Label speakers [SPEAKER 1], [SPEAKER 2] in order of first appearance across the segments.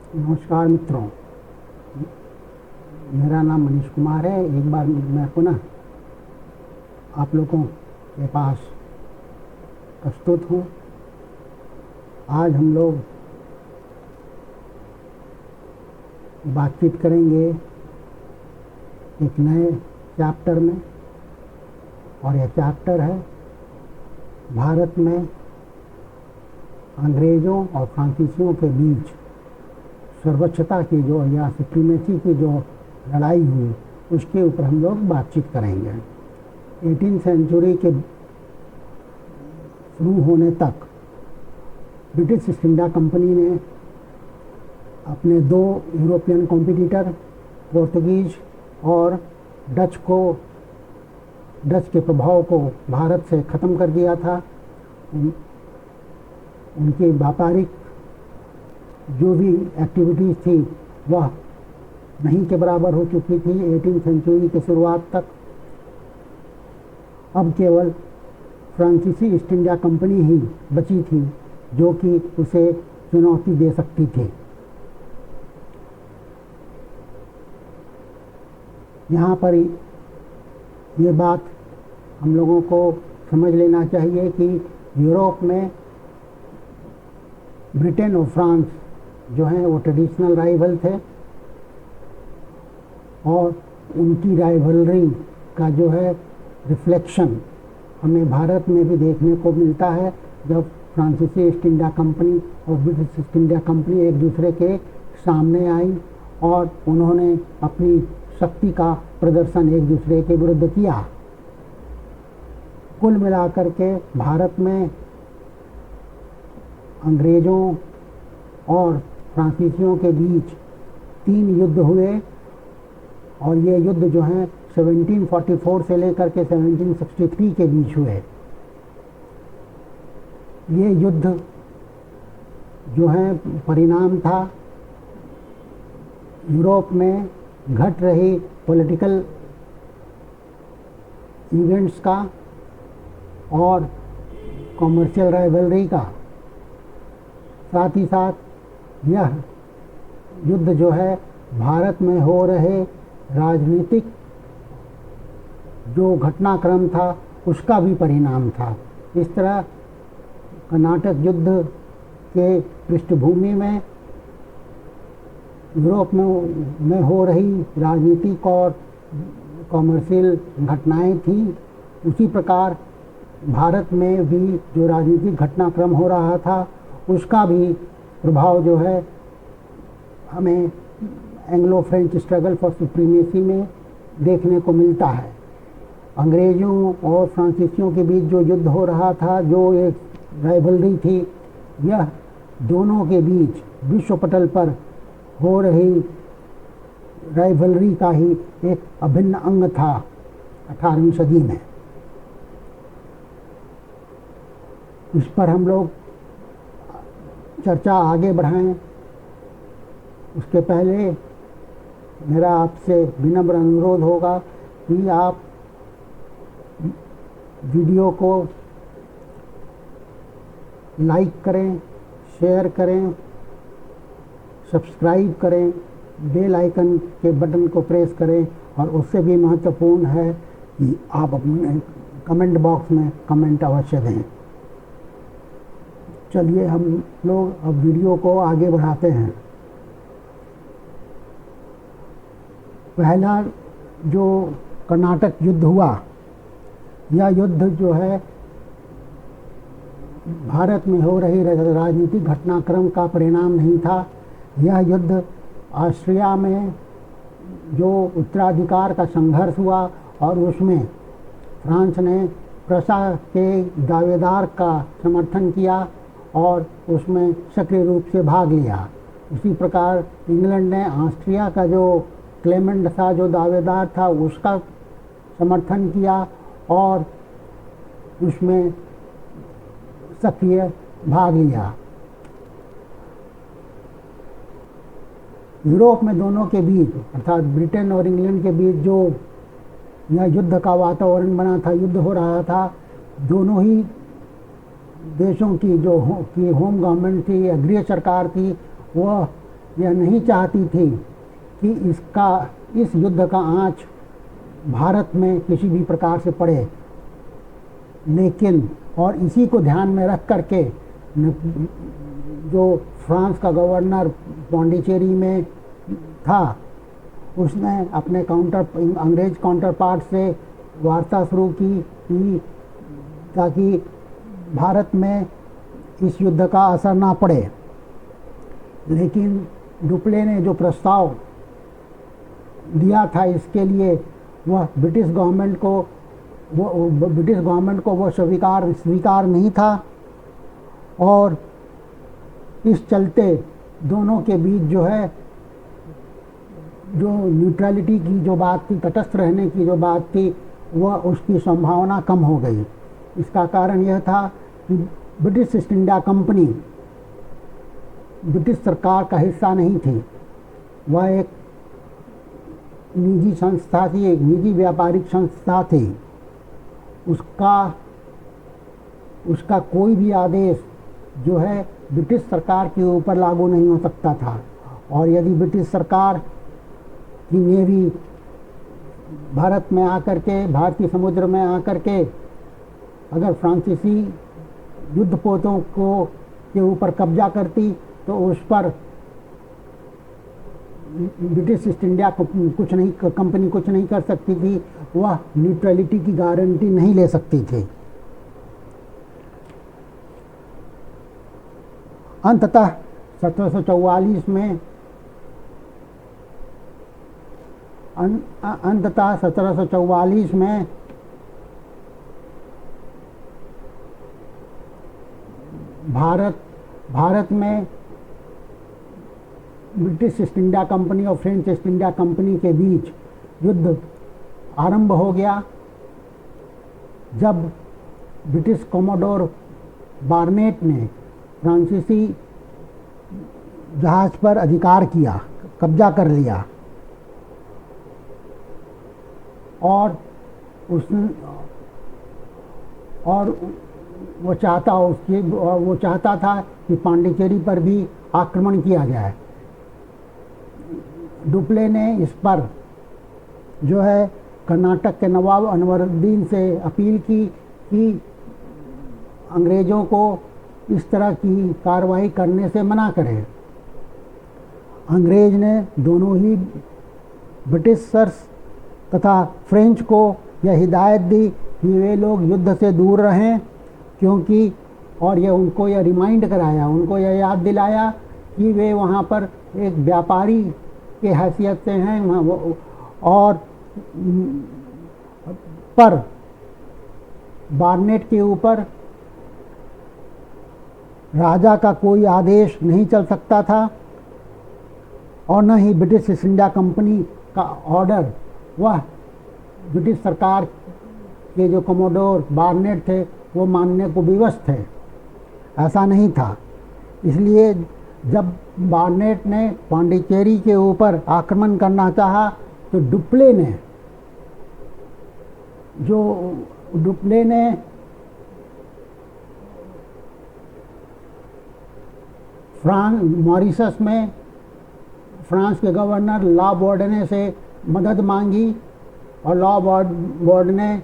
[SPEAKER 1] नमस्कार मित्रों, मेरा नाम मनीष कुमार है। एक बार मैं पुनः आप लोगों के पास प्रस्तुत हूँ। आज हम लोग बातचीत करेंगे एक नए चैप्टर में, और यह चैप्टर है भारत में अंग्रेज़ों और फ्रांसीसियों के बीच सर्वोच्चता की जो या सुप्रीमेसी की जो लड़ाई हुई, उसके ऊपर हम लोग बातचीत करेंगे। 18वीं सेंचुरी के शुरू होने तक ब्रिटिश ईस्ट इंडिया कंपनी ने अपने दो यूरोपियन कॉम्पिटिटर पोर्तुगीज और डच के प्रभाव को भारत से ख़त्म कर दिया था। उनकी व्यापारिक जो भी एक्टिविटीज़ थी वह नहीं के बराबर हो चुकी थी 18वीं सेंचुरी की शुरुआत तक। अब केवल फ्रांसीसी ईस्ट इंडिया कंपनी ही बची थी जो कि उसे चुनौती दे सकती थी। यहाँ पर ये बात हम लोगों को समझ लेना चाहिए कि यूरोप में ब्रिटेन और फ्रांस जो हैं वो ट्रेडिशनल राइवल थे, और उनकी राइवलरी का जो है रिफ्लेक्शन हमें भारत में भी देखने को मिलता है, जब फ्रांसीसी ईस्ट इंडिया कंपनी और ब्रिटिश ईस्ट इंडिया कंपनी एक दूसरे के सामने आई और उन्होंने अपनी शक्ति का प्रदर्शन एक दूसरे के विरुद्ध किया। कुल मिलाकर के भारत में अंग्रेज़ों और फ्रांसीसियों के बीच 3 युद्ध हुए, और ये युद्ध जो हैं 1744 से लेकर के 1763 के बीच हुए। ये युद्ध जो है परिणाम था यूरोप में घट रही पॉलिटिकल इवेंट्स का और कॉमर्शियल राइवलरी का। साथ ही साथ यह युद्ध जो है भारत में हो रहे राजनीतिक जो घटनाक्रम था उसका भी परिणाम था। इस तरह कर्नाटक युद्ध के पृष्ठभूमि में यूरोप में हो रही राजनीतिक और कॉमर्शियल घटनाएं थी, उसी प्रकार भारत में भी जो राजनीतिक घटनाक्रम हो रहा था उसका भी प्रभाव जो है हमें Anglo French struggle for supremacy में देखने को मिलता है। अंग्रेज़ों और फ्रांसीसियों के बीच जो युद्ध हो रहा था, जो एक राइवलरी थी, यह दोनों के बीच विश्व पटल पर हो रही राइवलरी का ही एक अभिन्न अंग था 18वीं सदी में। इस पर हम लोग चर्चा आगे बढ़ाएं, उसके पहले मेरा आपसे विनम्र अनुरोध होगा कि आप वीडियो को लाइक करें, शेयर करें, सब्सक्राइब करें, बेल आइकन के बटन को प्रेस करें, और उससे भी महत्वपूर्ण है कि आप अपने कमेंट बॉक्स में कमेंट अवश्य दें। चलिए हम लोग अब वीडियो को आगे बढ़ाते हैं। पहला जो कर्नाटक युद्ध हुआ, यह युद्ध जो है भारत में हो रही राजनीतिक घटनाक्रम का परिणाम नहीं था। यह युद्ध ऑस्ट्रिया में जो उत्तराधिकार का संघर्ष हुआ और उसमें फ्रांस ने प्रशा के दावेदार का समर्थन किया और उसमें सक्रिय रूप से भाग लिया। उसी प्रकार इंग्लैंड ने ऑस्ट्रिया का जो क्लेमेंट था, जो दावेदार था, उसका समर्थन किया और उसमें सक्रिय भाग लिया। यूरोप में दोनों के बीच अर्थात ब्रिटेन और इंग्लैंड के बीच जो यह युद्ध का वातावरण बना था, युद्ध हो रहा था, दोनों ही देशों की जो की होम गवर्नमेंट थी या गृह सरकार थी, वह यह नहीं चाहती थी कि इस युद्ध का आंच भारत में किसी भी प्रकार से पड़े, लेकिन और इसी को ध्यान में रख करके जो फ्रांस का गवर्नर पौंडीचेरी में था, उसने अपने अंग्रेज काउंटर पार्ट से वार्ता शुरू की ताकि भारत में इस युद्ध का असर ना पड़े। लेकिन डुप्ले ने जो प्रस्ताव दिया था इसके लिए, वह ब्रिटिश गवर्नमेंट को वो स्वीकार नहीं था, और इस चलते दोनों के बीच जो है, जो न्यूट्रलिटी की जो बात थी, तटस्थ रहने की जो बात थी, वह उसकी संभावना कम हो गई। इसका कारण यह था कि British east India company British सरकार का हिस्सा नहीं थी। वह एक निजी संस्था थी, एक निजी व्यापारिक संस्था थी। उसका कोई भी आदेश जो है ब्रिटिश सरकार के ऊपर लागू नहीं हो सकता था, और यदि ब्रिटिश सरकार की नेवी भारत में आकर के, भारतीय समुद्र में आकर के अगर फ्रांसीसी युद्धपोतों के ऊपर कब्जा करती, तो उस पर ब्रिटिश ईस्ट इंडिया कंपनी कुछ नहीं कर सकती थी। वह न्यूट्रलिटी की गारंटी नहीं ले सकती थी। अंततः 1744 में भारत में ब्रिटिश ईस्ट इंडिया कंपनी और फ्रेंच ईस्ट इंडिया कंपनी के बीच युद्ध आरंभ हो गया, जब ब्रिटिश कमोडोर बार्नेट ने फ्रांसीसी जहाज पर अधिकार किया, कब्जा कर लिया, और वो चाहता था कि पांडिचेरी पर भी आक्रमण किया जाए। डुप्ले ने इस पर जो है कर्नाटक के नवाब अनवरुद्दीन से अपील की कि अंग्रेज़ों को इस तरह की कार्रवाई करने से मना करें। अंग्रेज ने दोनों ही ब्रिटिशर्स तथा फ्रेंच को यह हिदायत दी कि वे लोग युद्ध से दूर रहें, क्योंकि और उनको यह रिमाइंड कराया, उनको यह याद दिलाया कि वे वहाँ पर एक व्यापारी के हैसियत से हैं, और पर बार्नेट के ऊपर राजा का कोई आदेश नहीं चल सकता था, और न ही ब्रिटिश ईस्ट इंडिया कंपनी का ऑर्डर वह ब्रिटिश सरकार के जो कमोडोर बार्नेट थे वो मानने को विवश थे। ऐसा नहीं था। इसलिए जब बार्नेट ने पांडिचेरी के ऊपर आक्रमण करना चाहा, तो डुप्ले ने मॉरिशस में फ्रांस के गवर्नर लॉ बोर्डने से मदद मांगी, और लॉ बोर्डने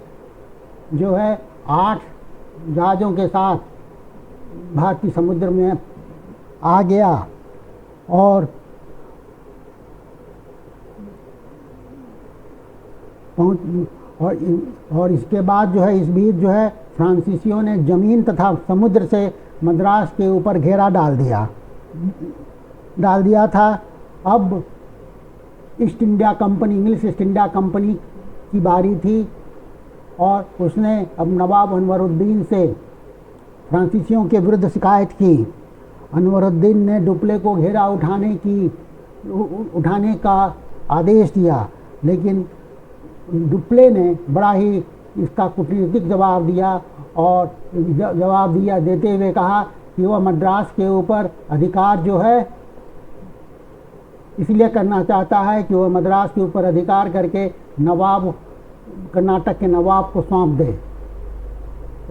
[SPEAKER 1] जो है 8 जहाज़ों के साथ भारतीय समुद्र में आ गया, और इसके बाद जो है, इस बीच जो है फ्रांसीसियों ने ज़मीन तथा समुद्र से मद्रास के ऊपर घेरा डाल दिया था। अब east India company, English east India company की बारी थी, और उसने अब नवाब अनवरुद्दीन से फ्रांसीसियों के विरुद्ध शिकायत की। अनवरुद्दीन ने डुप्ले को घेरा उठाने का आदेश दिया, लेकिन डुप्ले ने बड़ा ही इसका कूटनीतिक जवाब दिया, और देते हुए कहा कि वह मद्रास के ऊपर अधिकार जो है इसलिए करना चाहता है कि वह मद्रास के ऊपर अधिकार करके कर्नाटक के नवाब को सौंप दे।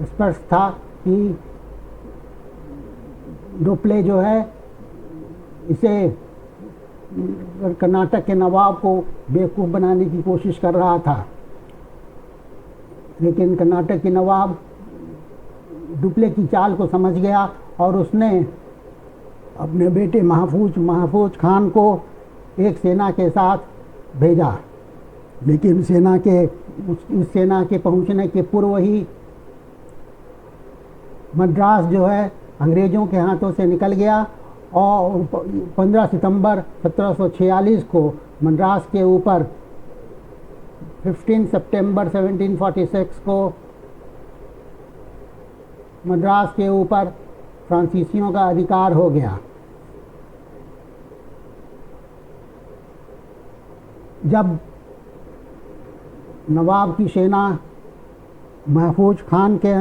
[SPEAKER 1] स्पष्ट था कि डुप्ले जो है इसे कर्नाटक के नवाब को बेवकूफ़ बनाने की कोशिश कर रहा था, लेकिन कर्नाटक के नवाब डुप्ले की चाल को समझ गया और उसने अपने बेटे महफूज खान को एक सेना के साथ भेजा। लेकिन उस सेना के पहुंचने के पूर्व ही मद्रास जो है अंग्रेज़ों के हाथों से निकल गया और 15 सितंबर 1746 को मद्रास के ऊपर 15 सितंबर 1746 को मद्रास के ऊपर फ्रांसीसियों का अधिकार हो गया। जब नवाब की सेना महफूज खान के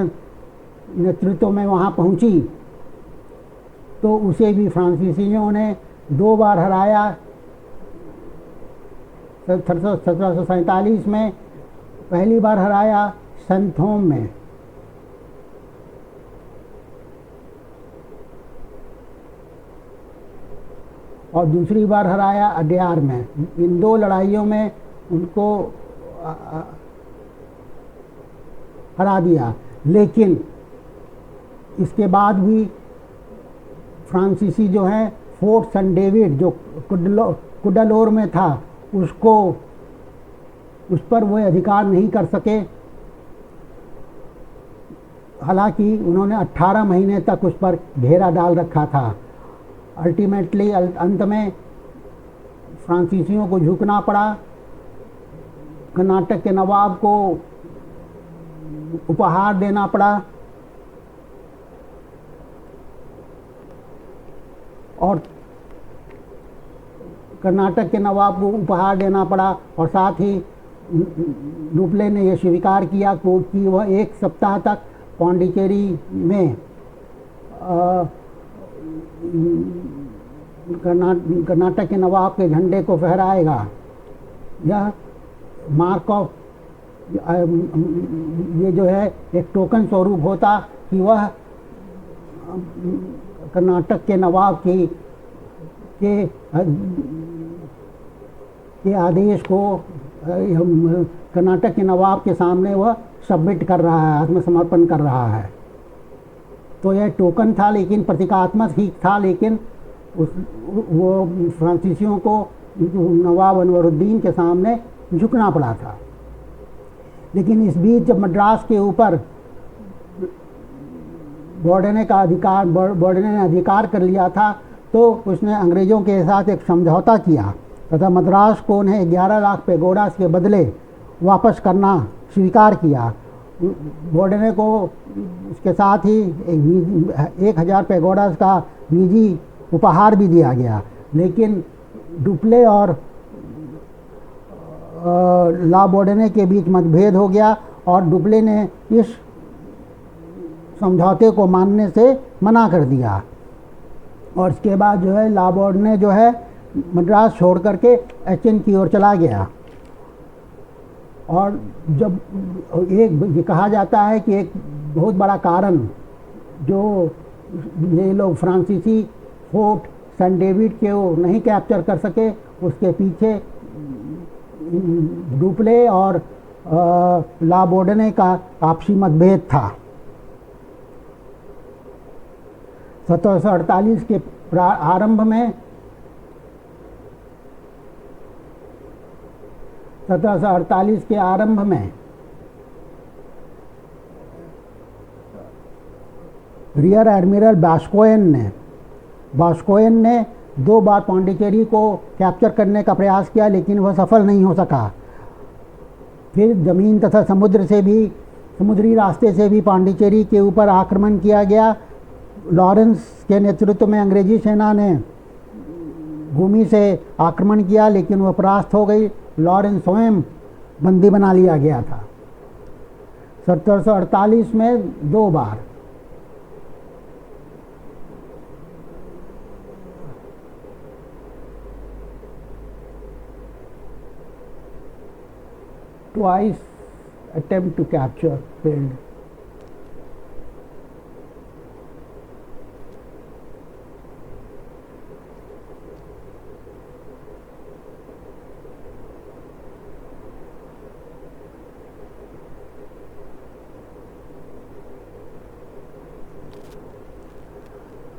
[SPEAKER 1] नेतृत्व में वहाँ पहुँची तो उसे भी फ्रांसीसियों ने 2 बार हराया। 1747 में पहली बार हराया संथोम में, और दूसरी बार हराया अड्यार में। इन 2 लड़ाइयों में उनको हरा दिया। लेकिन इसके बाद भी फ्रांसीसी जो है फोर्ट सन डेविड जो कुडालोर में था उस पर वो अधिकार नहीं कर सके। हालांकि उन्होंने 18 महीने तक उस पर घेरा डाल रखा था। अल्टीमेटली अंत में फ्रांसीसियों को झुकना पड़ा। कर्नाटक के नवाब को उपहार देना पड़ा और कर्नाटक के नवाब को उपहार देना पड़ा और साथ ही डुप्ले ने यह स्वीकार किया कि वह 1 सप्ताह तक पौंडीचेरी में कर्नाटक के नवाब के झंडे को फहराएगा। यह मार्क ऑफ ये जो है एक टोकन स्वरूप होता कि वह कर्नाटक के नवाब के आदेश को कर्नाटक के नवाब के सामने वह सबमिट कर रहा है, आत्मसमर्पण कर रहा है। तो यह टोकन था, लेकिन प्रतीकात्मक ही था, लेकिन वो फ्रांसीसियों को नवाब अनवरुद्दीन के सामने झुकना पड़ा था। लेकिन इस बीच जब मद्रास के ऊपर बॉर्डने ने अधिकार कर लिया था तो उसने अंग्रेज़ों के साथ एक समझौता किया तथा मद्रास को उन्हें 11 लाख पेगोडास के बदले वापस करना स्वीकार किया। बॉर्डने को इसके साथ ही 1000 पेगोडास का निजी उपहार भी दिया गया। लेकिन डुप्ले और ला बॉर्डने के बीच मतभेद हो गया और डुप्ले ने इस समझौते को मानने से मना कर दिया और इसके बाद जो है ला बॉर्डने जो है मद्रास छोड़ करके एचएन की ओर चला गया। और जब ये कहा जाता है कि एक बहुत बड़ा कारण जो ये लोग फ्रांसीसी फोर्ट सन डेविड के वो नहीं कैप्चर कर सके उसके पीछे डुप्ले और ला बॉर्डने का आपसी मतभेद था। 1748 के आरंभ में 1748 के आरंभ में रियर एडमिरल बास्कोयन ने 2 बार पौंडीचेरी को कैप्चर करने का प्रयास किया, लेकिन वह सफल नहीं हो सका। फिर जमीन तथा समुद्री रास्ते से भी पौंडीचेरी के ऊपर आक्रमण किया गया। लॉरेंस के नेतृत्व में अंग्रेजी सेना ने भूमि से आक्रमण किया, लेकिन वह परास्त हो गई। लॉरेंस स्वयं बंदी बना लिया गया था। 1748 में 2 बार twice attempt to capture failed.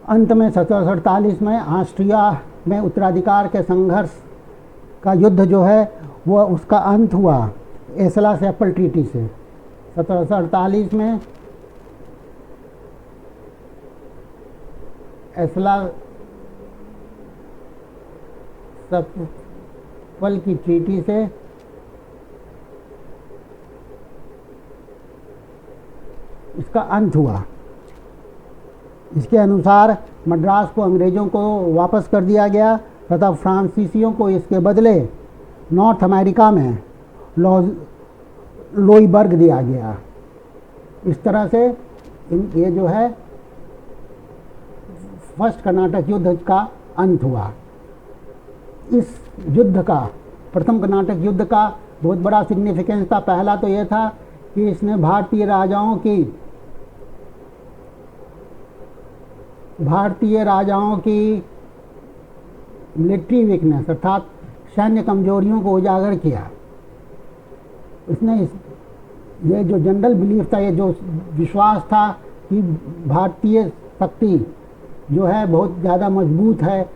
[SPEAKER 1] अंत में 1748 में ऑस्ट्रिया में उत्तराधिकार के संघर्ष का युद्ध जो है वो उसका अंत हुआ एस्ला-सेपल ट्रीटी से। 1748 में एस्ला-सेपल की ट्रीटी से इसका अंत हुआ। इसके अनुसार मद्रास को अंग्रेज़ों को वापस कर दिया गया तथा फ्रांसीसियों को इसके बदले नॉर्थ अमेरिका में लोईबर्ग दिया गया। इस तरह से ये जो है फर्स्ट कर्नाटक युद्ध का अंत हुआ। इस युद्ध का, प्रथम कर्नाटक युद्ध का बहुत बड़ा सिग्निफिकेंस था। पहला तो ये था कि इसने भारतीय राजाओं की मिलिट्री वीकनेस अर्थात सैन्य कमजोरियों को उजागर किया। इसने ये जो जनरल बिलीफ था, ये जो विश्वास था कि भारतीय शक्ति जो है बहुत ज़्यादा मजबूत है,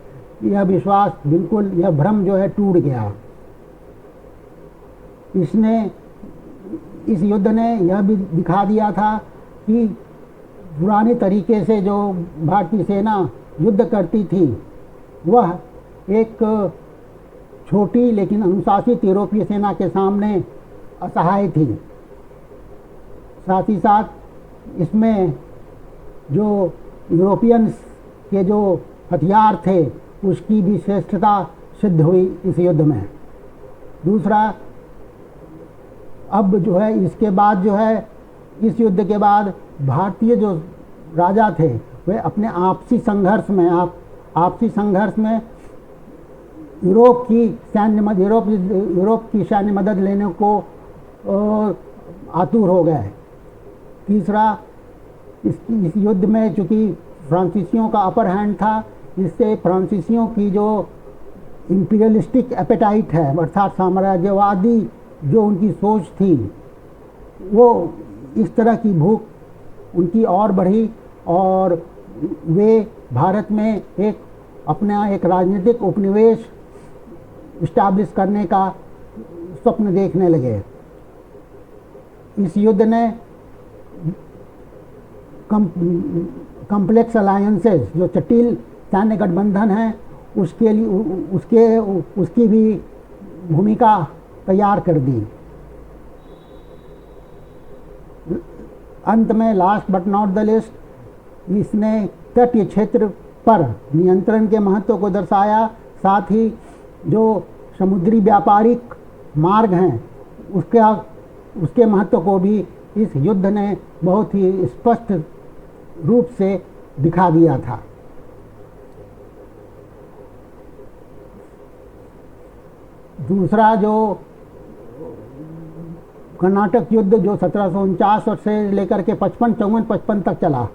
[SPEAKER 1] यह विश्वास बिल्कुल, यह भ्रम जो है टूट गया। इस युद्ध ने यह भी दिखा दिया था कि पुराने तरीके से जो भारतीय सेना युद्ध करती थी वह एक छोटी लेकिन अनुशासित यूरोपीय सेना के सामने असहाय थी। साथ ही साथ इसमें जो यूरोपियंस के जो हथियार थे उसकी भी श्रेष्ठता सिद्ध हुई इस युद्ध में। दूसरा, अब जो है इसके बाद जो है इस युद्ध के बाद भारतीय जो राजा थे वे अपने आपसी संघर्ष में यूरोप की सैन्य मदद लेने को आतुर हो गए। तीसरा, इस युद्ध में चूँकि फ्रांसीसियों का अपर हैंड था, इससे फ्रांसीसियों की जो इंपीरियलिस्टिक एपेटाइट है अर्थात साम्राज्यवादी जो उनकी सोच थी, वो इस तरह की भूख उनकी और बढ़ी और वे भारत में अपना एक राजनीतिक उपनिवेश इस्टेब्लिश करने का स्वप्न देखने लगे। इस युद्ध ने कॉम्प्लेक्स अलायंसेस, जो जटिल सैन्य गठबंधन है, उसकी भी भूमिका तैयार कर दी। अंत में, last but not the list, इसने तटीय क्षेत्र पर नियंत्रण के महत्व को दर्शाया। साथ ही जो समुद्री व्यापारिक मार्ग हैं उसके महत्व को भी इस युद्ध ने बहुत ही स्पष्ट रूप से दिखा दिया था। दूसरा जो कर्नाटक युद्ध जो 1749 से लेकर के 55 तक चला,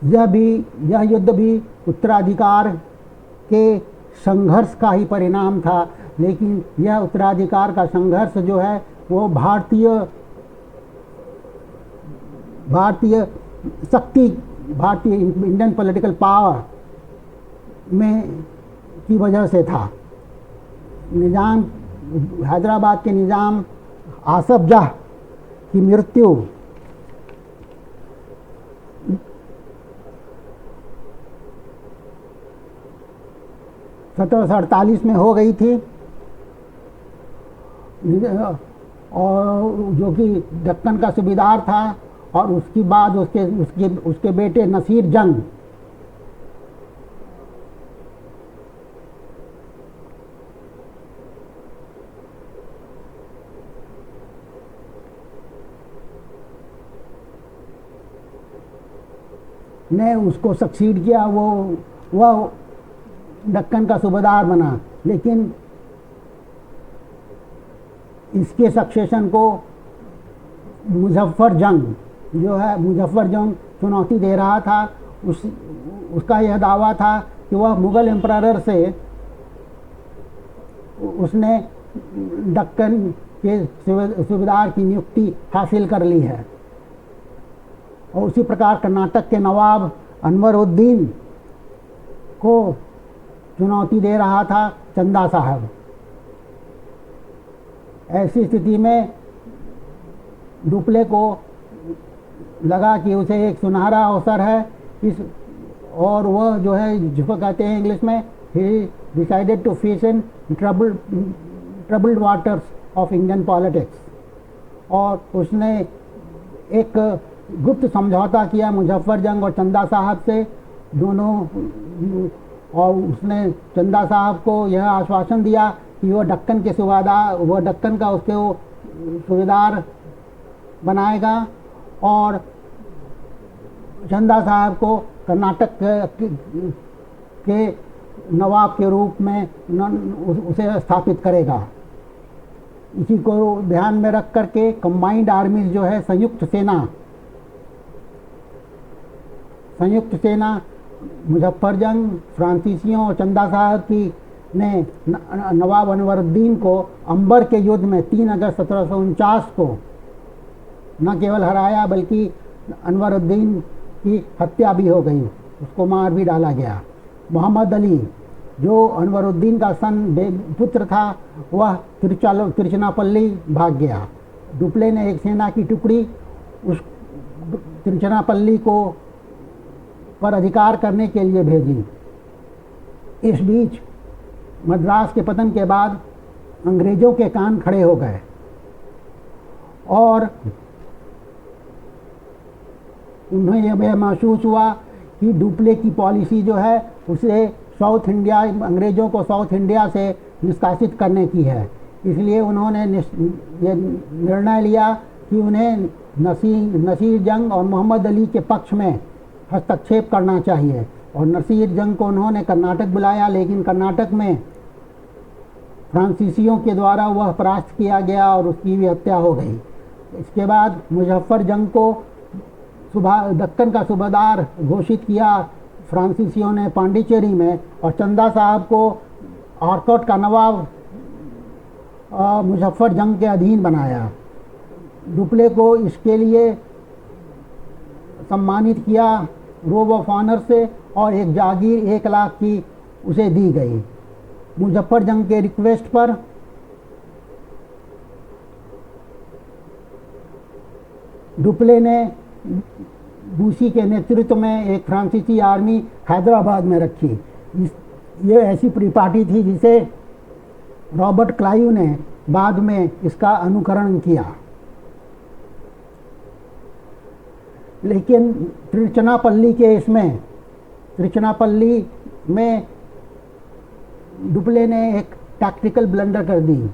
[SPEAKER 1] यह युद्ध भी उत्तराधिकार के संघर्ष का ही परिणाम था। लेकिन यह उत्तराधिकार का संघर्ष जो है वो भारतीय शक्ति, भारतीय इंडियन पॉलिटिकल पावर में की वजह से था। निज़ाम, हैदराबाद के निज़ाम आसफ जाह की मृत्यु 1748 में हो गई थी और जो कि दक्कन का सूबेदार था, और उसके बाद उसके बेटे नसीर जंग ने उसको सक्सीड किया। वह दक्कन का सूबेदार बना, लेकिन इसके सक्सेशन को मुजफ्फर जंग चुनौती दे रहा था। उसका यह दावा था कि वह मुग़ल एम्परर से उसने दक्कन के सूबेदार की नियुक्ति हासिल कर ली है। और उसी प्रकार कर्नाटक के नवाब अनवरुद्दीन को चुनौती दे रहा था चंदा साहब। ऐसी स्थिति में डुप्ले को लगा कि उसे एक सुनहरा अवसर है इस, और वह जो है जिसको कहते हैं इंग्लिश में, he decided to fish in troubled waters of Indian politics, और उसने एक गुप्त समझौता किया मुजफ्फरजंग और चंदा साहब से दोनों, और उसने चंदा साहब को यह आश्वासन दिया कि वह दक्कन के सूबादार, वह दक्कन का उसके वो सूबेदार बनाएगा, और चंदा साहब को कर्नाटक के नवाब के रूप में उसे स्थापित करेगा। इसी को ध्यान में रख करके कंबाइंड आर्मीज जो है, संयुक्त सेना मुजफ्फरजंग, फ्रांसीसियों और चंदा साहब की ने नवाब अनवरुद्दीन को अंबर के युद्ध में 3 अगस्त 1749 को न केवल हराया बल्कि अनवरुद्दीन की हत्या भी हो गई, उसको मार भी डाला गया। मोहम्मद अली जो अनवरुद्दीन का पुत्र था, वह तिरुचिरापल्ली भाग गया। डुप्ले ने एक सेना की टुकड़ी उस तिरुचिरापल्ली को पर अधिकार करने के लिए भेजी। इस बीच मद्रास के पतन के बाद अंग्रेजों के कान खड़े हो गए और उन्हें यह महसूस हुआ कि डुप्ले की पॉलिसी जो है उसे साउथ इंडिया, अंग्रेज़ों को साउथ इंडिया से निष्कासित करने की है। इसलिए उन्होंने ये निर्णय लिया कि उन्हें नसीर जंग और मोहम्मद अली के पक्ष में हस्तक्षेप करना चाहिए, और नसीर जंग को उन्होंने कर्नाटक बुलाया, लेकिन कर्नाटक में फ्रांसीसियों के द्वारा वह परास्त किया गया और उसकी भी हत्या हो गई। इसके बाद मुजफ्फर जंग को दक्कन का सूबेदार घोषित किया फ्रांसीसियों ने पांडिचेरी में, और चंदा साहब को आरकोट का नवाब मुजफ्फर जंग के अधीन बनाया। डुप्ले को इसके लिए सम्मानित किया रोब ऑफ ऑनर से, और एक जागीर 1 लाख की उसे दी गई। मुजफ्फर जंग के रिक्वेस्ट पर डुप्ले ने बूसी के नेतृत्व में एक फ्रांसीसी आर्मी हैदराबाद में रखी। ये ऐसी परिपाटी थी जिसे रॉबर्ट क्लाइव ने बाद में इसका अनुकरण किया। लेकिन तिरुचिरापल्ली में डुप्ले ने एक टैक्टिकल ब्लंडर कर दी,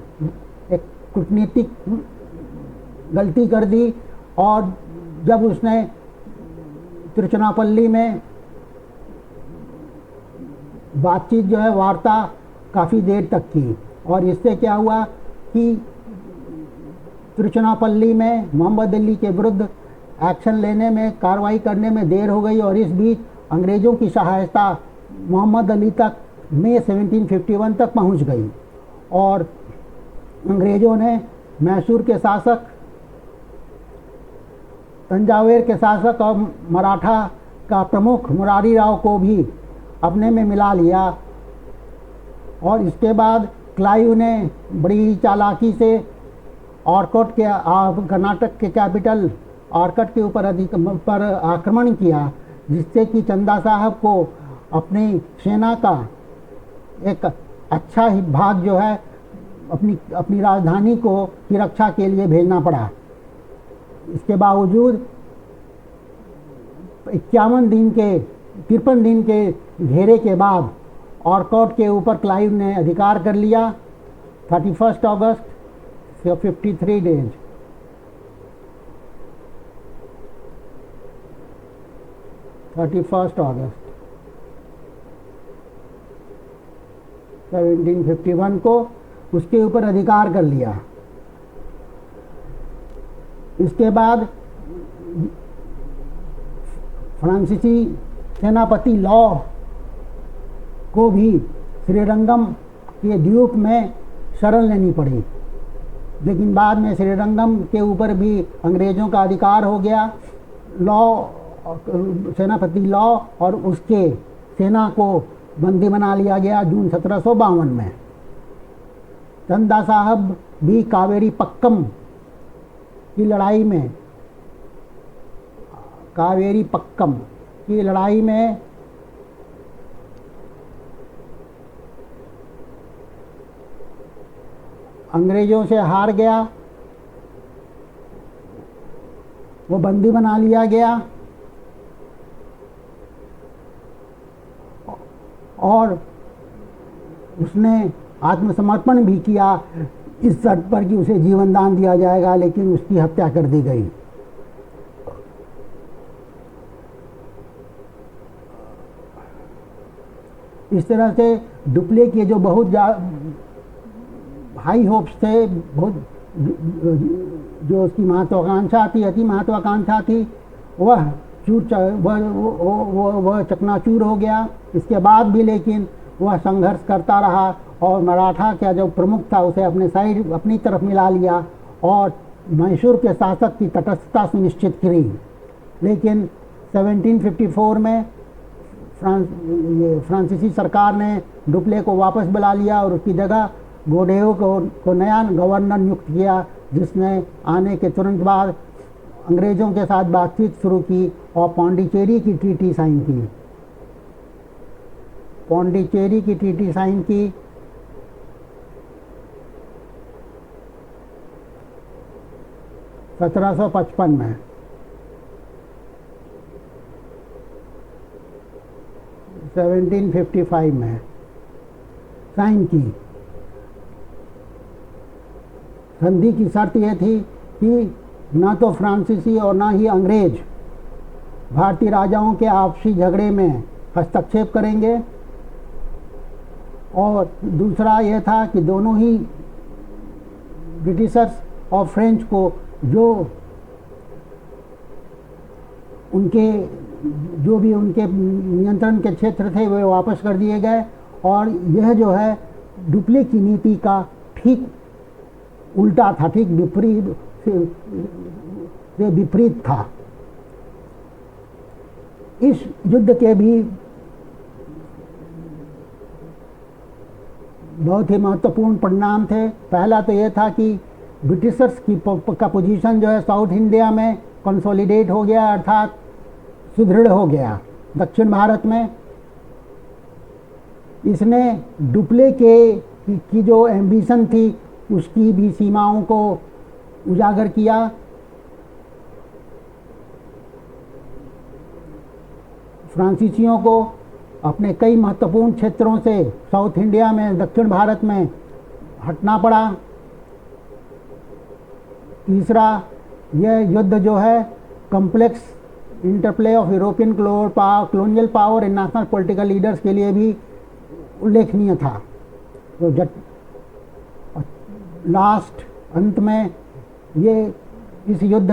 [SPEAKER 1] एक कूटनीतिक गलती कर दी, और जब उसने तिरुचिरापल्ली में बातचीत जो है, वार्ता काफ़ी देर तक की, और इससे क्या हुआ कि तिरुचिरापल्ली में मोहम्मद अली के विरुद्ध एक्शन लेने में, कार्रवाई करने में देर हो गई, और इस बीच अंग्रेज़ों की सहायता मोहम्मद अली तक मई 1751 तक पहुंच गई, और अंग्रेज़ों ने मैसूर के शासक, तंजावेर के शासक और मराठा का प्रमुख मुरारी राव को भी अपने में मिला लिया। और इसके बाद क्लाइव ने बड़ी चालाकी से आरकोट के कर्नाटक के कैपिटल आरकोट के ऊपर आक्रमण किया, जिससे कि चंदा साहब को अपनी सेना का एक अच्छा ही भाग जो है अपनी राजधानी को की रक्षा के लिए भेजना पड़ा। इसके बावजूद 53 दिन के घेरे के बाद आरकोट के ऊपर क्लाइव ने अधिकार कर लिया। 31 अगस्त 53 डेज। 31 अगस्त 1751 को उसके ऊपर अधिकार कर लिया। इसके बाद फ्रांसीसी सेनापति लॉ को भी श्रीरंगम के द्वीप में शरण लेनी पड़ी, लेकिन बाद में श्रीरंगम के ऊपर भी अंग्रेज़ों का अधिकार हो गया। सेनापति लॉ और उसके सेना को बंदी बना लिया गया जून 1752 में। चंदा साहब भी कावेरी पक्कम की लड़ाई में अंग्रेजों से हार गया, वो बंदी बना लिया गया और उसने आत्मसमर्पण भी किया इस शर्त पर कि उसे जीवन दान दिया जाएगा, लेकिन उसकी हत्या कर दी गई। इस तरह से डुप्ले के जो बहुत हाई होप्स थे, बहुत जो उसकी महत्वाकांक्षा थी, अति महत्वाकांक्षा थी, वह चकनाचूर हो गया। इसके बाद भी लेकिन वह संघर्ष करता रहा और मराठा का जो प्रमुख था उसे अपनी तरफ मिला लिया और मैसूर के शासक की तटस्थता सुनिश्चित की। लेकिन 1754 में फ्रांसीसी सरकार ने डुप्ले को वापस बुला लिया और उसकी जगह गोडेयो को नया गवर्नर नियुक्त किया, जिसने आने के तुरंत बाद अंग्रेज़ों के साथ बातचीत शुरू की और पौंडीचेरी की ट्रीटी साइन की। 1755 में। 1755 में साइन की। संधि की शर्त यह थी कि ना तो फ्रांसीसी और ना ही अंग्रेज भारतीय राजाओं के आपसी झगड़े में हस्तक्षेप करेंगे, और दूसरा यह था कि दोनों ही ब्रिटिशर्स और फ्रेंच को जो भी उनके नियंत्रण के क्षेत्र थे वे वापस कर दिए गए। और यह जो है डुप्ले की नीति का ठीक उल्टा था, ठीक विपरीत था। इस युद्ध के भी बहुत ही महत्वपूर्ण परिणाम थे। पहला तो यह था कि ब्रिटिशर्स का पोजीशन जो है साउथ इंडिया में कंसोलिडेट हो गया, अर्थात सुदृढ़ हो गया दक्षिण भारत में। इसने डुप्ले की जो एम्बिशन थी उसकी भी सीमाओं को उजागर किया। फ्रांसीसियों को अपने कई महत्वपूर्ण क्षेत्रों से साउथ इंडिया में, दक्षिण भारत में हटना पड़ा। तीसरा, यह युद्ध जो है complex interplay of European colonial power and national political leaders के लिए भी उल्लेखनीय था। तो अंत में इस युद्ध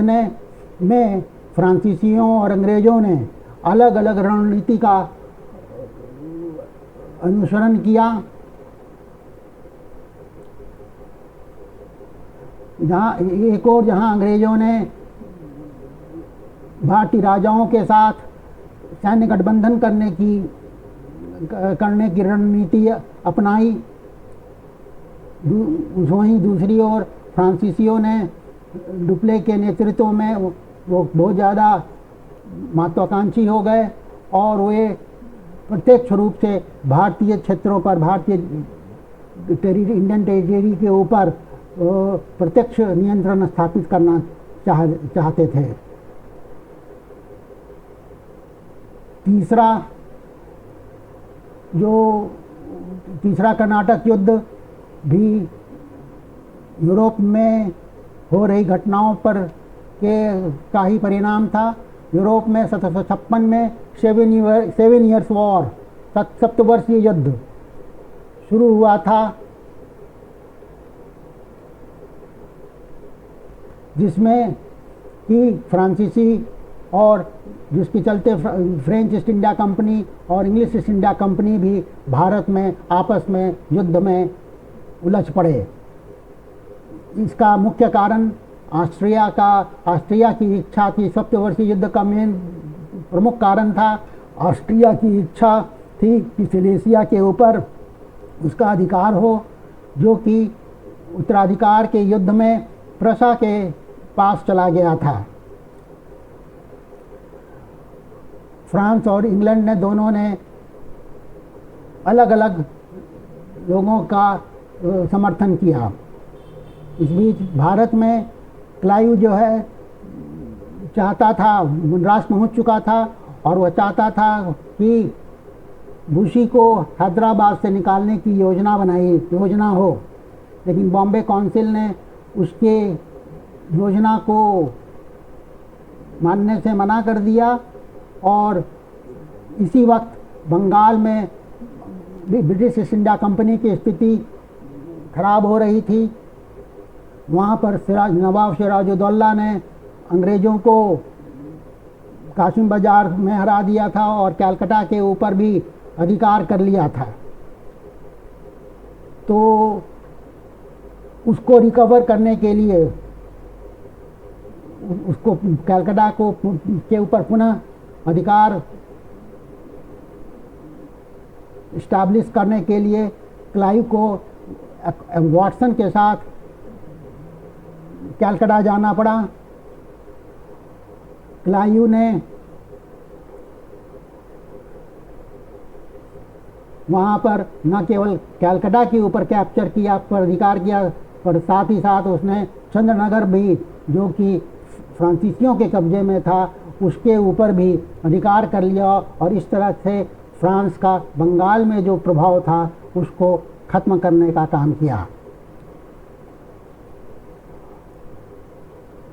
[SPEAKER 1] में फ्रांसीसियों और अंग्रेज़ों ने अलग अलग रणनीति का अनुसरण किया। जहां अंग्रेज़ों ने भारतीय राजाओं के साथ सैन्य गठबंधन करने की रणनीति अपनाई, वहीं दूसरी ओर फ्रांसीसियों ने डुप्ले के नेतृत्व में वो बहुत ज़्यादा महत्वाकांक्षी हो गए और वे प्रत्यक्ष रूप से भारतीय क्षेत्रों पर, इंडियन टेरिटरी के ऊपर प्रत्यक्ष नियंत्रण स्थापित करना चाहते थे। तीसरा कर्नाटक युद्ध भी यूरोप में हो रही घटनाओं का ही परिणाम था। यूरोप में 1756 में 7 ईयर्स वॉर, 7 वर्षीय युद्ध शुरू हुआ था, जिसमें कि फ्रांसीसी और जिसके चलते फ्रेंच ईस्ट इंडिया कंपनी और इंग्लिश ईस्ट इंडिया कंपनी भी भारत में आपस में युद्ध में उलझ पड़े। इसका मुख्य कारण ऑस्ट्रिया की इच्छा थी। 7 वर्षीय युद्ध का प्रमुख कारण था ऑस्ट्रिया की इच्छा थी कि सिलेसिया के ऊपर उसका अधिकार हो, जो कि उत्तराधिकार के युद्ध में प्रशा के पास चला गया था। फ्रांस और इंग्लैंड ने दोनों ने अलग अलग लोगों का समर्थन किया। इस बीच भारत में क्लाइव जो है चाहता था, मद्रास पहुंच चुका था और वह चाहता था कि बुशी को हैदराबाद से निकालने की योजना हो, लेकिन बॉम्बे काउंसिल ने उसके योजना को मानने से मना कर दिया। और इसी वक्त बंगाल में ब्रिटिश ईस्ट इंडिया कंपनी की स्थिति खराब हो रही थी। वहाँ पर नवाब सिराजुद्दौला ने अंग्रेज़ों को कासिम बाजार में हरा दिया था और कलकत्ता के ऊपर भी अधिकार कर लिया था। तो उसको रिकवर करने के लिए, उसको कलकत्ता को के ऊपर पुनः अधिकार इस्टेब्लिश करने के लिए क्लाइव को वाटसन के साथ कलकत्ता जाना पड़ा। क्लाइव ने वहाँ पर न केवल कलकत्ता के ऊपर कैप्चर किया, पर अधिकार किया, पर साथ ही साथ उसने चंद्रनगर भी, जो कि फ्रांसीसियों के कब्जे में था, उसके ऊपर भी अधिकार कर लिया और इस तरह से फ्रांस का बंगाल में जो प्रभाव था उसको खत्म करने का काम किया।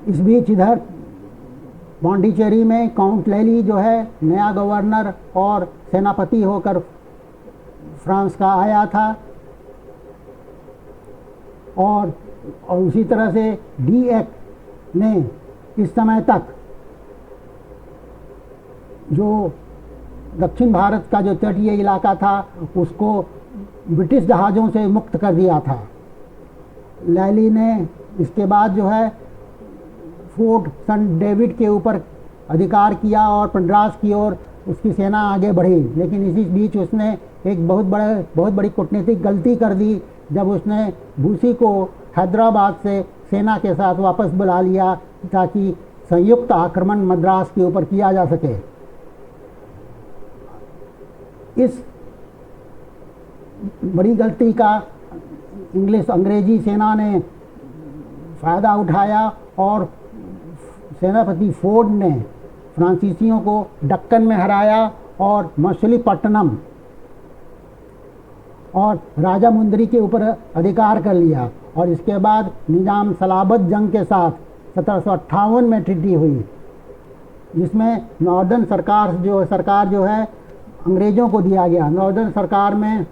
[SPEAKER 1] इस बीच इधर पौंडीचेरी में काउंट लेली जो है नया गवर्नर और सेनापति होकर फ्रांस का आया था। और उसी तरह से डीएक ने इस समय तक जो दक्षिण भारत का जो तटीय इलाका था उसको ब्रिटिश जहाज़ों से मुक्त कर दिया था। लैली ने इसके बाद जो है फोर्ट सेंट डेविड के ऊपर अधिकार किया और मद्रास की ओर उसकी सेना आगे बढ़ी, लेकिन इसी बीच उसने एक बहुत बड़ी कूटनीतिक गलती कर दी जब उसने भूसी को हैदराबाद से सेना के साथ वापस बुला लिया ताकि संयुक्त आक्रमण मद्रास के ऊपर किया जा सके। इस बड़ी गलती का अंग्रेजी सेना ने फ़ायदा उठाया और सेनापति फोर्ड ने फ्रांसीसियों को दक्कन में हराया और मछलीपट्टनम और राजामुंदरी के ऊपर अधिकार कर लिया। और इसके बाद निज़ाम सलाबत जंग के साथ 1758 में ट्रीटी हुई, जिसमें नॉर्दर्न सरकार जो है अंग्रेज़ों को दिया गया। नॉर्दर्न सरकार में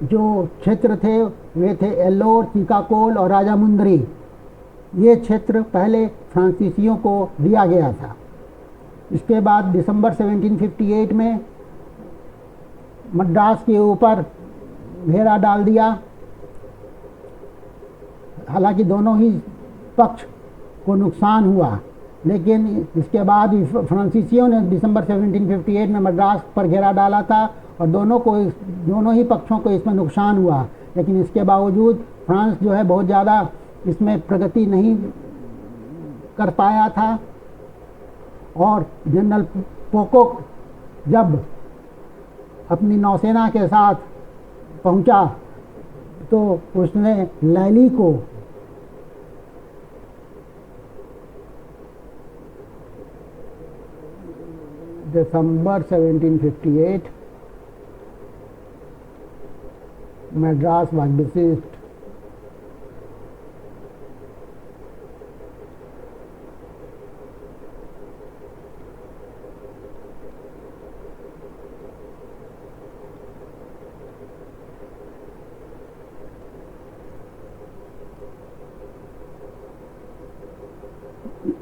[SPEAKER 1] जो क्षेत्र थे वे थे एल्लोर, चिकाकोल और राजामुंदरी। ये क्षेत्र पहले फ्रांसीसियों को दिया गया था। इसके बाद दिसंबर 1758 में मद्रास के ऊपर घेरा डाल दिया। हालांकि दोनों ही पक्ष को नुकसान हुआ, लेकिन इसके बाद फ्रांसीसियों ने दिसंबर 1758 में मद्रास पर घेरा डाला था और दोनों ही पक्षों को इसमें नुकसान हुआ। लेकिन इसके बावजूद फ्रांस जो है बहुत ज़्यादा इसमें प्रगति नहीं कर पाया था। और जनरल पोकोक जब अपनी नौसेना के साथ पहुंचा तो उसने लैली को दिसंबर 1758 मद्रास was besieged।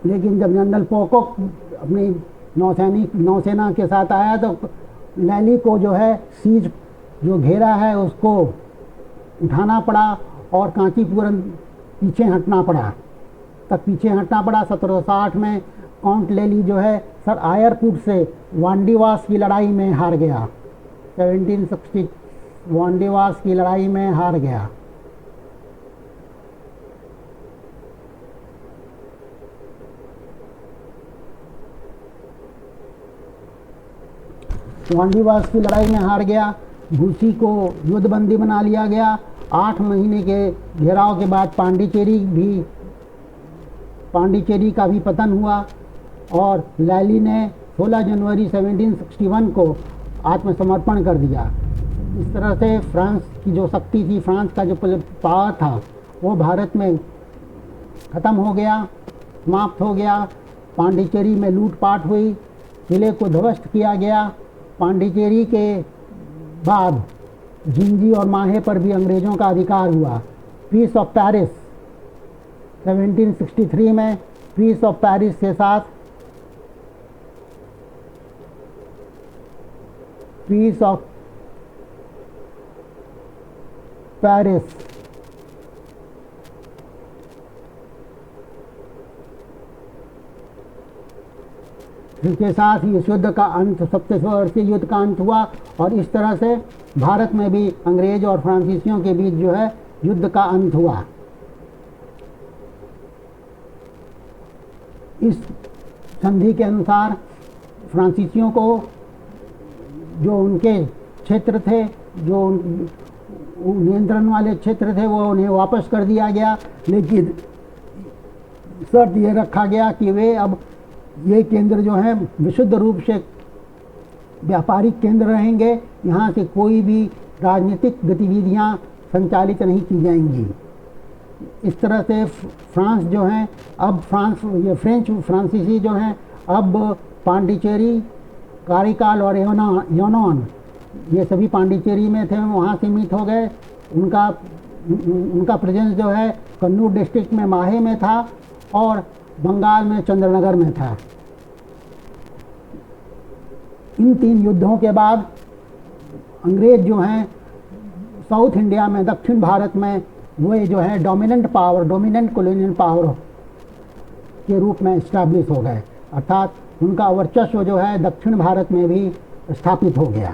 [SPEAKER 1] लेकिन जब जनरल पोकोक अपनी नौसेना के साथ आया तो लैली को जो है सीज जो घेरा है उसको उठाना पड़ा और कांचीपुरम पीछे हटना पड़ा। 1760 में काउंट लेली जो है सर आयरकुट से वांडीवास की लड़ाई में हार गया। 1760 वांडीवास की लड़ाई में हार गया। वांडीवास की लड़ाई में हार गया। भूसी को युद्धबंदी बना लिया गया। 8 महीने के घेराव के बाद पांडिचेरी का भी पतन हुआ और लैली ने 16 जनवरी 1761 को आत्मसमर्पण कर दिया। इस तरह से फ्रांस की जो शक्ति थी, फ्रांस का जो पावर था, वो भारत में ख़त्म हो गया, समाप्त हो गया। पांडिचेरी में लूटपाट हुई, किले को ध्वस्त किया गया। पांडिचेरी के बाद जिंजी और माहे पर भी अंग्रेज़ों का अधिकार हुआ। पीस ऑफ पेरिस 1763 में पीस ऑफ पेरिस के साथ पीस ऑफ पेरिस इसके साथ ही इस युद्ध का अंत, 70 वर्षीय युद्ध का अंत हुआ और इस तरह से भारत में भी अंग्रेज और फ्रांसीसियों के बीच जो है युद्ध का अंत हुआ। इस संधि के अनुसार फ्रांसीसियों को जो उनके क्षेत्र थे, जो नियंत्रण वाले क्षेत्र थे, वो उन्हें वापस कर दिया गया, लेकिन शर्त ये रखा गया कि वे अब ये केंद्र जो है विशुद्ध रूप से व्यापारिक केंद्र रहेंगे। यहाँ से कोई भी राजनीतिक गतिविधियाँ संचालित नहीं की जाएंगी। इस तरह से फ्रांस जो है अब फ्रांसीसी जो हैं अब पांडिचेरी, कारिकाल और योनान ये सभी पांडिचेरी में थे, वहाँ सीमित हो गए। उनका प्रेजेंस जो है कन्नूर डिस्ट्रिक्ट में माहे में था और बंगाल में चंद्रनगर में था। इन 3 युद्धों के बाद अंग्रेज जो हैं साउथ इंडिया में, दक्षिण भारत में, वे जो है डोमिनेंट कॉलोनियल पावर के रूप में इस्टेब्लिश हो गए, अर्थात उनका वर्चस्व जो है दक्षिण भारत में भी स्थापित हो गया।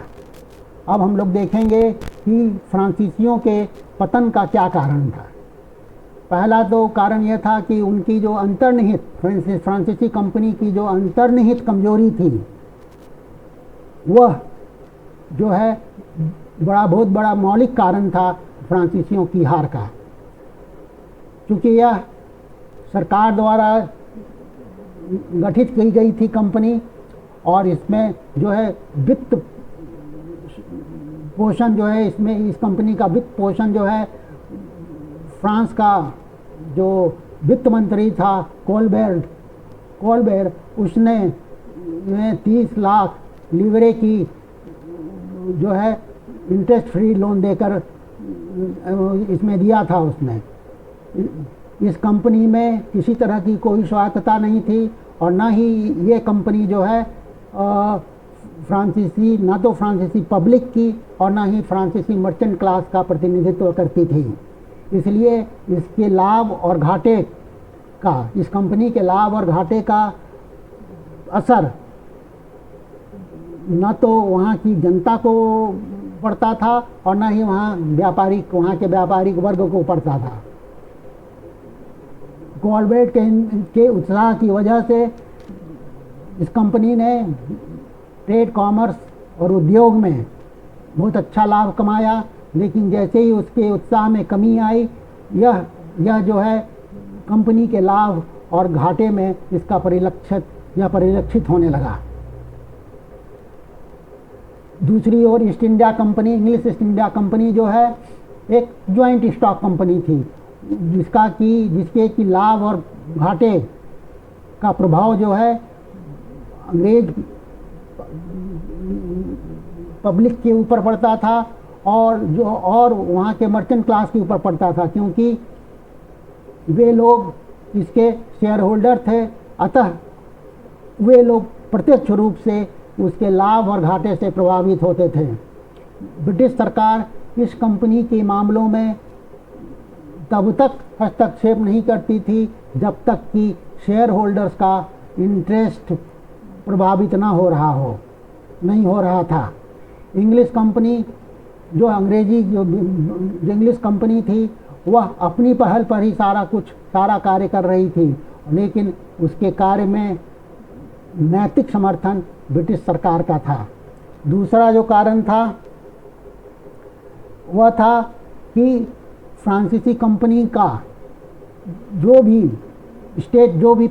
[SPEAKER 1] अब हम लोग देखेंगे कि फ्रांसीसियों के पतन का क्या कारण था। पहला तो कारण यह था कि उनकी जो अंतर्निहित फ्रांसीसी कंपनी की जो अंतर्निहित कमजोरी थी, वह जो है बहुत बड़ा मौलिक कारण था फ्रांसीसियों की हार का। क्योंकि यह सरकार द्वारा गठित की गई थी कंपनी और इसमें जो है वित्त पोषण जो है इस कंपनी का वित्त पोषण जो है फ्रांस का जो वित्त मंत्री था कोलबेर उसने 30 लाख लीवरे की जो है इंटरेस्ट फ्री लोन देकर इसमें दिया था। उसने इस कंपनी में किसी तरह की कोई स्वायत्तता नहीं थी और ना ही ये कंपनी जो है ना तो फ्रांसीसी पब्लिक की और ना ही फ्रांसीसी मर्चेंट क्लास का प्रतिनिधित्व करती थी। इसलिए इसके लाभ और घाटे का, इस कंपनी के लाभ और घाटे का असर न तो वहाँ की जनता को पड़ता था और न ही वहाँ के व्यापारिक वर्ग को पड़ता था। कोलबेट के उत्साह की वजह से इस कंपनी ने ट्रेड, कॉमर्स और उद्योग में बहुत अच्छा लाभ कमाया, लेकिन जैसे ही उसके उत्साह में कमी आई, यह जो है कंपनी के लाभ और घाटे में इसका परिलक्षित होने लगा। दूसरी ओर इंग्लिश ईस्ट इंडिया कंपनी जो है एक ज्वाइंट स्टॉक कंपनी थी, जिसके की लाभ और घाटे का प्रभाव जो है अंग्रेज पब्लिक के ऊपर पड़ता था और वहाँ के मर्चेंट क्लास के ऊपर पड़ता था, क्योंकि वे लोग इसके शेयर होल्डर थे। अतः वे लोग प्रत्यक्ष रूप से उसके लाभ और घाटे से प्रभावित होते थे। ब्रिटिश सरकार इस कंपनी के मामलों में तब तक हस्तक्षेप नहीं करती थी जब तक कि शेयर होल्डर्स का इंटरेस्ट प्रभावित ना हो रहा हो, नहीं हो रहा था। इंग्लिश कंपनी जो इंग्लिश कंपनी थी वह अपनी पहल पर ही सारा कार्य कर रही थी, लेकिन उसके कार्य में नैतिक समर्थन ब्रिटिश सरकार का था। दूसरा जो कारण था वह था कि फ्रांसीसी कंपनी का जो भी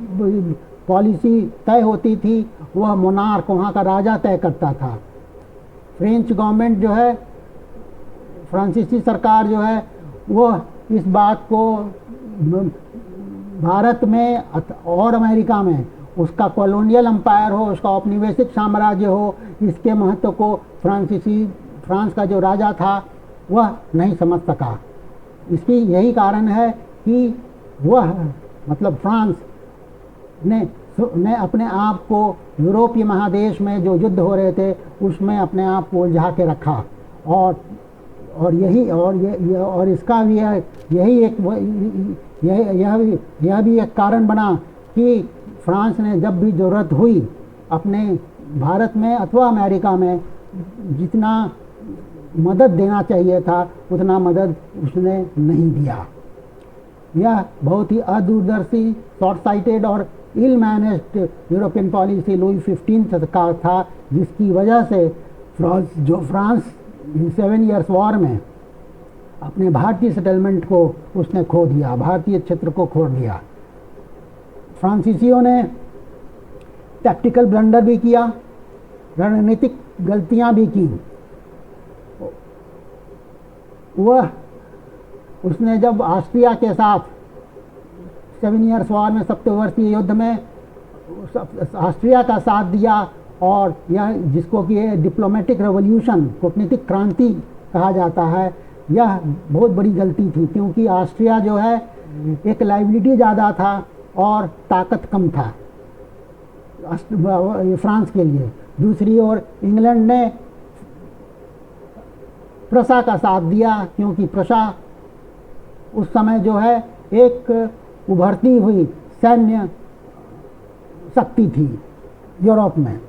[SPEAKER 1] पॉलिसी तय होती थी वह मोनार्क, वहाँ का राजा तय करता था। फ्रेंच गवर्नमेंट जो है, फ्रांसीसी सरकार जो है, वह इस बात को भारत में और अमेरिका में उसका कॉलोनियल एम्पायर हो, उसका औपनिवेशिक साम्राज्य हो, इसके महत्व को फ्रांस का जो राजा था वह नहीं समझ सका। इसकी यही कारण है कि वह मतलब फ्रांस ने अपने आप को यूरोपीय महादेश में जो युद्ध हो रहे थे उसमें अपने आप को उलझा के रखा, और इसका भी यह भी एक कारण बना कि फ्रांस ने जब भी ज़रूरत हुई अपने भारत में अथवा अमेरिका में जितना मदद देना चाहिए था उतना मदद उसने नहीं दिया। यह बहुत ही अदूरदर्शी, शॉर्ट साइटेड और इल मैनेज्ड यूरोपियन पॉलिसी लुई 15 का था, जिसकी वजह से फ्रांस 7 ईयर्स वॉर में अपने भारतीय सेटलमेंट को उसने खो दिया, भारतीय क्षेत्र को खो दिया। फ्रांसीसियों ने टैक्टिकल ब्लंडर भी किया, रणनीतिक गलतियां भी की। उसने जब ऑस्ट्रिया के साथ 7 ईयर्स वॉर में, सप्तवर्षीय युद्ध में ऑस्ट्रिया का साथ दिया, और यह जिसको कि डिप्लोमेटिक रेवोल्यूशन, कूटनीतिक क्रांति कहा जाता है, यह बहुत बड़ी गलती थी, क्योंकि ऑस्ट्रिया जो है एक लाइबिलिटी ज़्यादा था और ताकत कम था फ्रांस के लिए। दूसरी ओर इंग्लैंड ने प्रशा का साथ दिया, क्योंकि प्रशा उस समय जो है एक उभरती हुई सैन्य शक्ति थी यूरोप में।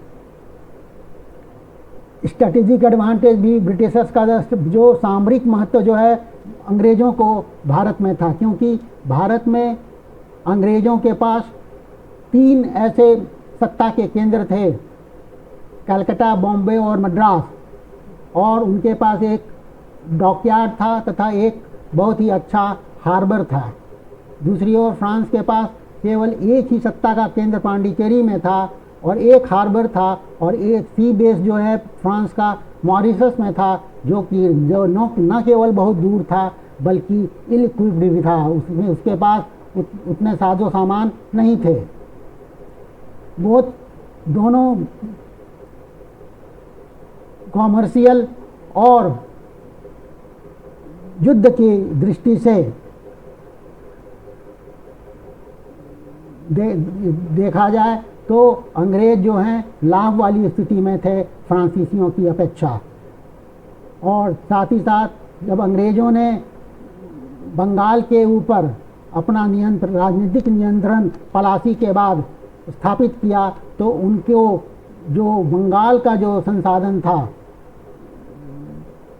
[SPEAKER 1] स्ट्रेटेजिक एडवांटेज भी ब्रिटिशर्स का जो सामरिक महत्व जो है अंग्रेज़ों को भारत में था, क्योंकि भारत में अंग्रेज़ों के पास 3 ऐसे सत्ता के केंद्र थे, कलकत्ता, बॉम्बे और मद्रास, और उनके पास एक डॉकयार्ड था तथा एक बहुत ही अच्छा हार्बर था। दूसरी ओर फ्रांस के पास केवल एक ही सत्ता का केंद्र पांडिचेरी में था और एक हार्बर था, और एक सी बेस जो है फ्रांस का मॉरिशस में था, जो न केवल बहुत दूर था बल्कि इल इक्विप्ड भी था, उसके पास उतने साजो सामान नहीं थे। वो दोनों कॉमर्शियल और युद्ध की दृष्टि से देखा जाए तो अंग्रेज जो हैं लाभ वाली स्थिति में थे फ्रांसीसियों की अपेक्षा। और साथ ही साथ जब अंग्रेज़ों ने बंगाल के ऊपर अपना राजनीतिक नियंत्रण पलासी के बाद स्थापित किया, तो उनको जो बंगाल का जो संसाधन था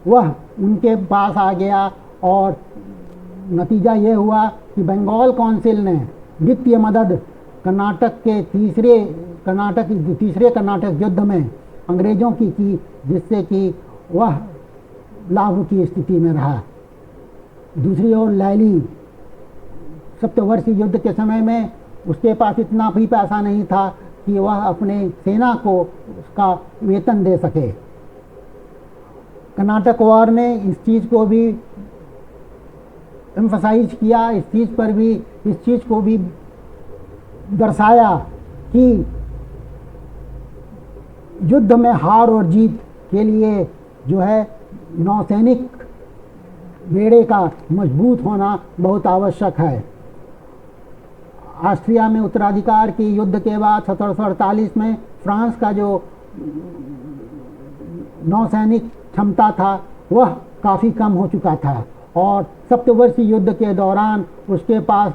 [SPEAKER 1] वह उनके पास आ गया, और नतीजा ये हुआ कि बंगाल काउंसिल ने वित्तीय मदद कर्नाटक युद्ध में अंग्रेज़ों की जिससे कि वह लाभ की स्थिति में रहा। दूसरी ओर लैली सप्तवर्षीय युद्ध के समय में उसके पास इतना भी पैसा नहीं था कि वह अपने सेना को उसका वेतन दे सके। कर्नाटक वॉर ने इस चीज़ को भी एम्फसाइज किया, इस चीज़ को भी दर्शाया कि युद्ध में हार और जीत के लिए जो है नौसैनिक बेड़े का मजबूत होना बहुत आवश्यक है। ऑस्ट्रिया में उत्तराधिकार के युद्ध के बाद 1748 में फ्रांस का जो नौसैनिक क्षमता था वह काफ़ी कम हो चुका था, और सप्तवर्षीय युद्ध के दौरान उसके पास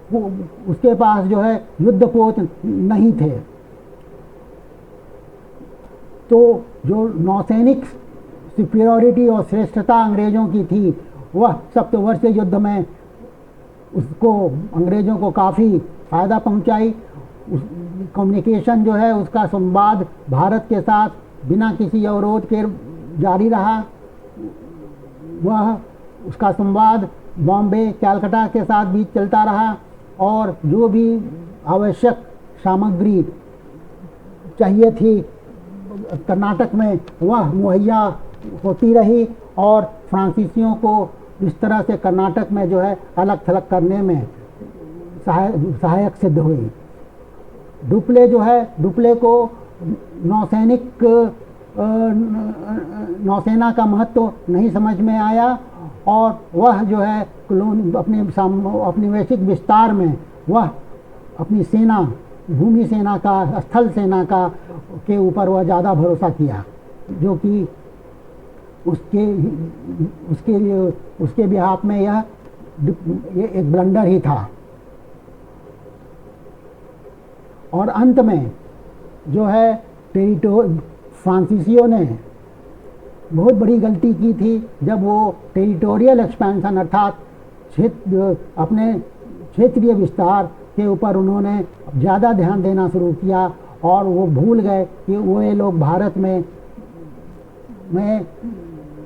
[SPEAKER 1] उसके पास जो है युद्धपोत नहीं थे। तो जो नौसैनिक सुपीरियरिटी और श्रेष्ठता अंग्रेज़ों की थी, वह सप्तवर्षीय युद्ध में उसको अंग्रेज़ों को काफ़ी फ़ायदा पहुंचाई। कम्युनिकेशन जो है उसका संवाद भारत के साथ बिना किसी अवरोध के जारी रहा। वह उसका संवाद बॉम्बे कैलकाटा के साथ भी चलता रहा और जो भी आवश्यक सामग्री चाहिए थी कर्नाटक में वह मुहैया होती रही और फ्रांसीसियों को इस तरह से कर्नाटक में जो है अलग थलग करने में सहायक सिद्ध हुई। डुप्ले जो है, डुप्ले को नौसेना का महत्व नहीं समझ में आया और वह जो है अपने वैश्विक विस्तार में वह अपनी सेना, भूमि सेना का, स्थल सेना का के ऊपर वह ज़्यादा भरोसा किया, जो कि उसके बिहाफ में यह एक ब्लंडर ही था। और अंत में जो है फ्रांसीसियों ने बहुत बड़ी गलती की थी जब वो टेरिटोरियल एक्सपेंशन अर्थात अपने क्षेत्रीय विस्तार के ऊपर उन्होंने ज़्यादा ध्यान देना शुरू किया और वो भूल गए कि वो ये लोग भारत में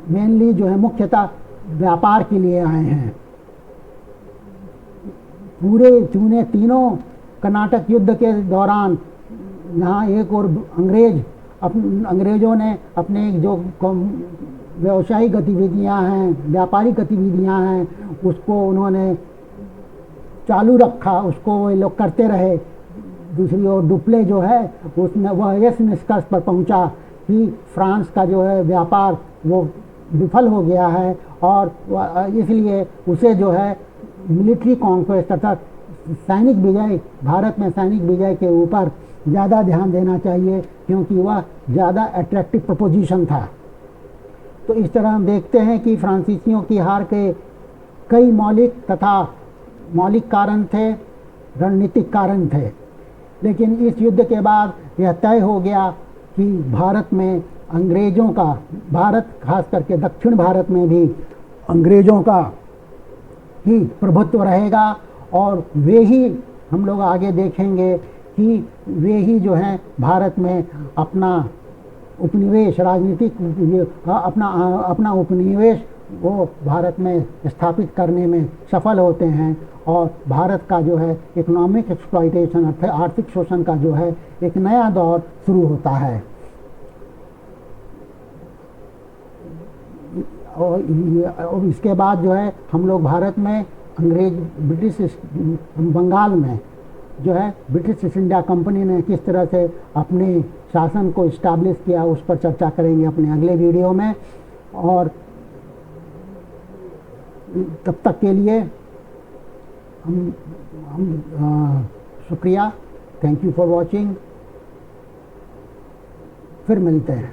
[SPEAKER 1] मेनली जो है मुख्यतः व्यापार के लिए आए हैं। पूरे चूने तीनों कर्नाटक युद्ध के दौरान यहाँ एक और अंग्रेज़ों ने अपने जो व्यवसायिक गतिविधियाँ हैं, व्यापारिक गतिविधियाँ हैं, उसको उन्होंने चालू रखा, उसको वो लोग करते रहे। दूसरी ओर डुप्ले जो है उसने वह इस निष्कर्ष पर पहुंचा कि फ्रांस का जो है व्यापार वो विफल हो गया है और इसलिए उसे जो है मिलिट्री कॉन्क्वेस्ट अर्थात सैनिक विजय, भारत में सैनिक विजय के ऊपर ज़्यादा ध्यान देना चाहिए क्योंकि वह ज़्यादा अट्रैक्टिव प्रपोजिशन था। तो इस तरह हम देखते हैं कि फ्रांसीसियों की हार के कई मौलिक कारण थे, रणनीतिक कारण थे, लेकिन इस युद्ध के बाद यह तय हो गया कि भारत में अंग्रेज़ों का, भारत खास करके दक्षिण भारत में भी अंग्रेज़ों का ही प्रभुत्व रहेगा और वे ही, हम लोग आगे देखेंगे कि वे ही जो हैं भारत में अपना उपनिवेश, राजनीतिक अपना उपनिवेश वो भारत में स्थापित करने में सफल होते हैं और भारत का जो है इकोनॉमिक एक्सप्लॉइटेशन अर्थात आर्थिक शोषण का जो है एक नया दौर शुरू होता है। और इसके बाद जो है हम लोग भारत में बंगाल में जो है ब्रिटिश ईस्ट इंडिया कंपनी ने किस तरह से अपने शासन को इस्टेब्लिश किया उस पर चर्चा करेंगे अपने अगले वीडियो में। और तब तक के लिए शुक्रिया, थैंक यू फॉर वॉचिंग, फिर मिलते हैं।